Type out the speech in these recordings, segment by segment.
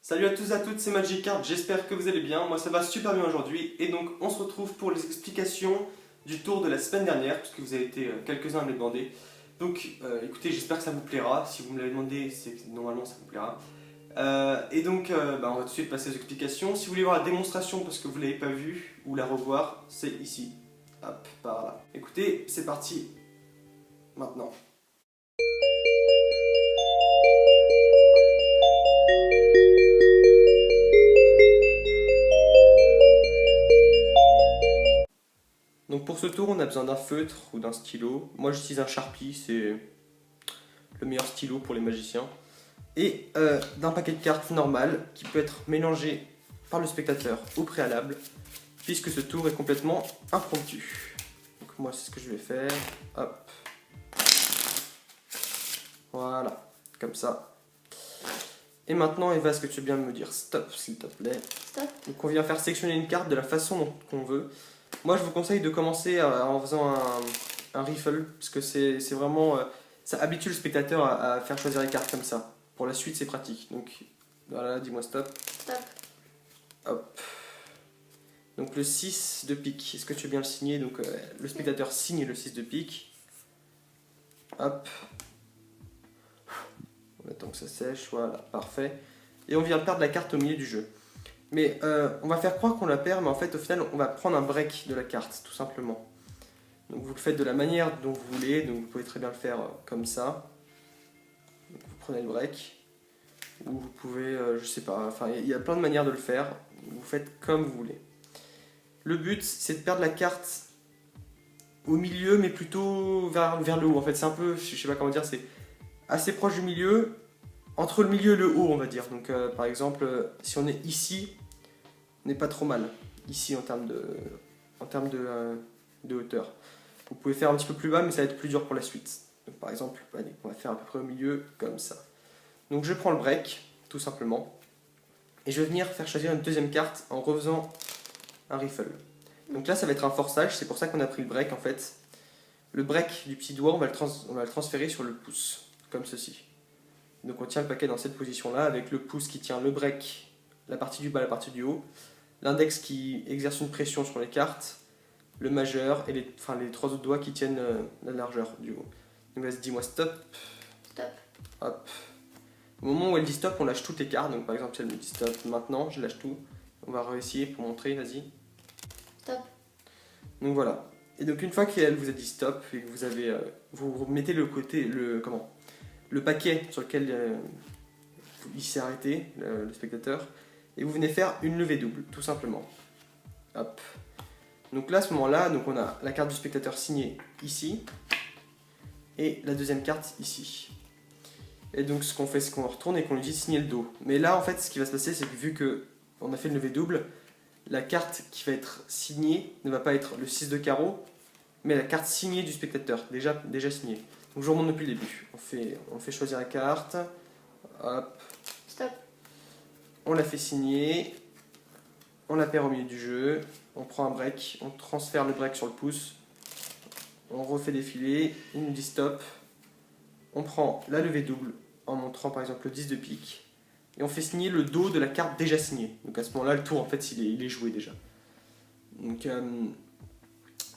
Salut à tous et à toutes, c'est Magicard, j'espère que vous allez bien, moi ça va super bien aujourd'hui et donc on se retrouve pour les explications du tour de la semaine dernière puisque vous avez été quelques-uns à me le demander. Donc écoutez, j'espère que ça vous plaira, si vous me l'avez demandé, c'est que normalement ça vous plaira. On va tout de suite passer aux explications. Si vous voulez voir la démonstration parce que vous ne l'avez pas vue ou la revoir, c'est ici. Hop, par là. Écoutez, c'est parti maintenant. Donc pour ce tour, on a besoin d'un feutre ou d'un stylo. Moi j'utilise un Sharpie, c'est le meilleur stylo pour les magiciens. Et d'un paquet de cartes normal qui peut être mélangé par le spectateur au préalable, puisque ce tour est complètement impromptu. Donc moi c'est ce que je vais faire. Hop. Voilà, comme ça. Et maintenant Eva, est-ce que tu veux bien me dire stop s'il te plaît? Stop. Donc on vient faire sectionner une carte de la façon qu'on veut. Moi je vous conseille de commencer en faisant un riffle, parce que c'est vraiment... ça habitue le spectateur à faire choisir les cartes comme ça. Pour la suite c'est pratique. Donc voilà, dis-moi stop. Stop. Hop. Donc le 6 de pique, est-ce que tu veux bien le signer? Donc le spectateur signe le 6 de pique. Hop. On attend que ça sèche, voilà, parfait. Et on vient perdre la carte au milieu du jeu. Mais on va faire croire qu'on la perd, mais en fait au final on va prendre un break de la carte, tout simplement. Donc vous le faites de la manière dont vous voulez, donc vous pouvez très bien le faire comme ça. Donc, vous prenez le break, ou vous pouvez, je sais pas, enfin il y a plein de manières de le faire, vous faites comme vous voulez. Le but c'est de perdre la carte au milieu, mais plutôt vers le haut. En fait c'est un peu, je sais pas comment dire, c'est assez proche du milieu, entre le milieu et le haut on va dire. Donc par exemple, si on est ici, on n'est pas trop mal, ici en termes de hauteur. Vous pouvez faire un petit peu plus bas, mais ça va être plus dur pour la suite. Donc, par exemple, allez, on va faire à peu près au milieu, comme ça. Donc je prends le break, tout simplement. Et je vais venir faire choisir une deuxième carte en refaisant un riffle. Donc là, ça va être un forçage, c'est pour ça qu'on a pris le break en fait. Le break du petit doigt, on va le transférer sur le pouce, comme ceci. Donc on tient le paquet dans cette position-là, avec le pouce qui tient le break, la partie du bas, la partie du haut. L'index qui exerce une pression sur les cartes, le majeur et les trois autres doigts qui tiennent la largeur du haut. Donc vas-y, dis-moi stop. Stop. Hop. Au moment où elle dit stop, on lâche toutes les cartes. Donc par exemple, si elle me dit stop maintenant, je lâche tout. On va réessayer pour montrer, vas-y. Stop. Donc voilà. Et donc une fois qu'elle vous a dit stop et que vous avez, vous mettez le paquet sur lequel il s'est arrêté, le spectateur, et vous venez faire une levée double, tout simplement. Hop. Donc là, à ce moment-là, on a la carte du spectateur signée ici, et la deuxième carte ici. Et donc ce qu'on fait, c'est qu'on retourne et qu'on lui dit de signer le dos. Mais là, en fait, ce qui va se passer, c'est que vu qu'on a fait une levée double, la carte qui va être signée ne va pas être le 6 de carreau, mais la carte signée du spectateur, déjà signée. Donc je remonte depuis le début. On fait choisir la carte. Hop. Stop. On la fait signer. On la perd au milieu du jeu. On prend un break. On transfère le break sur le pouce. On refait défiler. Il nous dit stop. On prend la levée double en montrant par exemple le 10 de pique. Et on fait signer le dos de la carte déjà signée. Donc à ce moment-là, le tour en fait il est joué déjà. Donc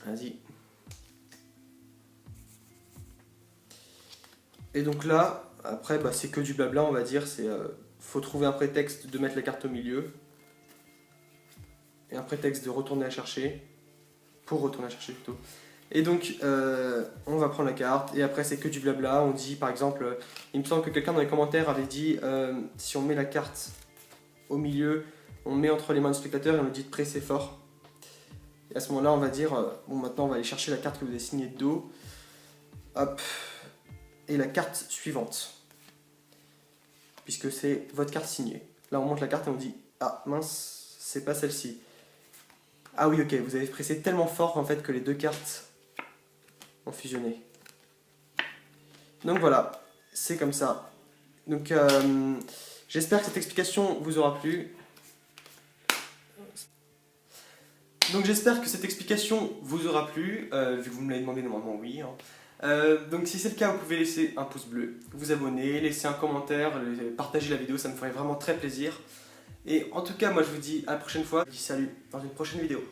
vas-y. Et donc là, après c'est que du blabla on va dire. Faut trouver un prétexte de mettre la carte au milieu. Et un prétexte de retourner à chercher. Pour retourner à chercher plutôt. Et donc, on va prendre la carte, et après c'est que du blabla. On dit par exemple, il me semble que quelqu'un dans les commentaires avait dit si on met la carte au milieu, on met entre les mains du spectateur et on lui dit de presser fort. Et à ce moment-là, on va dire bon, maintenant on va aller chercher la carte que vous avez signée de dos. Hop. Et la carte suivante. Puisque c'est votre carte signée. Là, on monte la carte et on dit ah mince, c'est pas celle-ci. Ah oui, ok, vous avez pressé tellement fort en fait que les deux cartes ont fusionné. Donc voilà, c'est comme ça. Donc j'espère que cette explication vous aura plu. Vu que vous me l'avez demandé normalement oui. Hein. Donc si c'est le cas, vous pouvez laisser un pouce bleu, vous abonner, laisser un commentaire, partager la vidéo, ça me ferait vraiment très plaisir. Et en tout cas, moi je vous dis à la prochaine fois, je vous dis salut dans une prochaine vidéo.